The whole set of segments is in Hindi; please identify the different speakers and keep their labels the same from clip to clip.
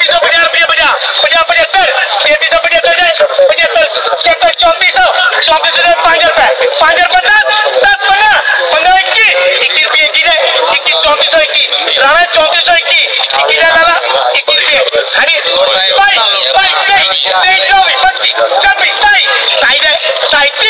Speaker 1: 3350 रुपये 50 75 3375 3400 5 रुपए 5 रुपए 10 15 21 रुपये है 3421 राणा 3421 21 डाला 21 रुपये हरी 22 23 24 25 26 27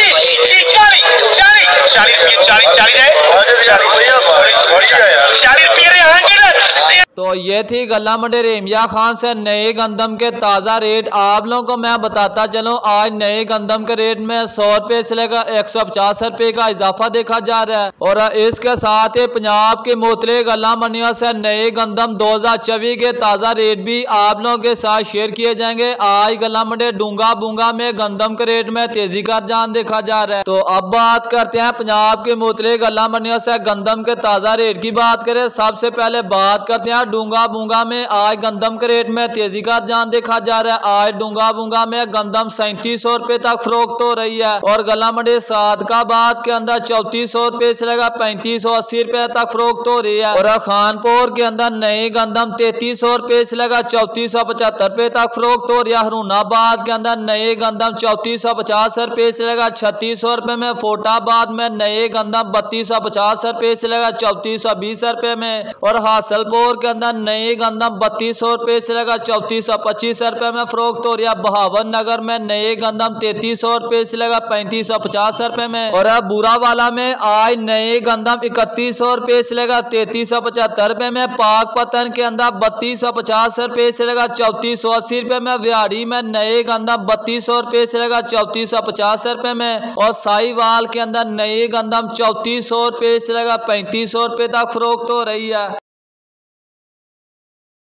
Speaker 2: तो ये थी गल्ला मंडी रेमिया खान से नए गंदम के ताज़ा रेट। आप लोगों को मैं बताता चलूं, आज नए गंदम के रेट में 100 रुपये से लेकर 150 रुपये का इजाफा देखा जा रहा है। और इसके साथ ही पंजाब के मुख्तलिफ गल्ला मंडियों से नए गंदम 2024 के ताज़ा रेट भी आप लोगों के साथ शेयर किए जाएंगे। आज गल्ला मंडी डूंगा बूंगा में गंदम के रेट में तेजी का रुझान देखा जा रहा है। तो अब बात करते हैं पंजाब के मुख्तलिफ गल्ला मंडियों से गंदम के ताज़ा रेट की बात करें। सबसे पहले बात करते हैं डूंगा बूंगा में आज गंदम के रेट में तेजी का रुझान देखा जा रहा है। आज डूंगा बूंगा में गंदम 3700 रुपये तक फरोख्त हो रही है। और गल्ला मंडी सादकाबाद के अंदर 3400 रुपये से लेकर 3580 रुपये तक फरोख्त हो रही है। और खानपुर के अंदर नई गंदम 3300 रुपये से लेकर 3475 रुपये तक फरोख्त हो रही है। हरूनाबाद के अंदर नए गंदम 3450 रुपये से लेकर 3600 रुपये में। फोटाबाद में नए गंदम 3250 रुपये से लेकर 3420 रुपये में। और हासलपुर के अंदर नए गंदम 3200 रुपये से लेकर 3425 रुपये में फरोख्त हो रही है। बहावन नगर में नए गंदम 3300 रुपये से लेकर 3550 रुपये में। और बुरावाला में आज नए गंदम 3100 रुपये से लेकर 3375 रुपये में। पाकपतन के अंदर 3250 रुपये से लेकर 3480 रुपये में। विहाड़ी में नए गंदम 3200 रुपये से लेकर 3450 रुपये में। और साहिवाल के अंदर नए गंदम 3400 रुपये से लेकर 3500 रुपये तक फरोख्त हो रही है।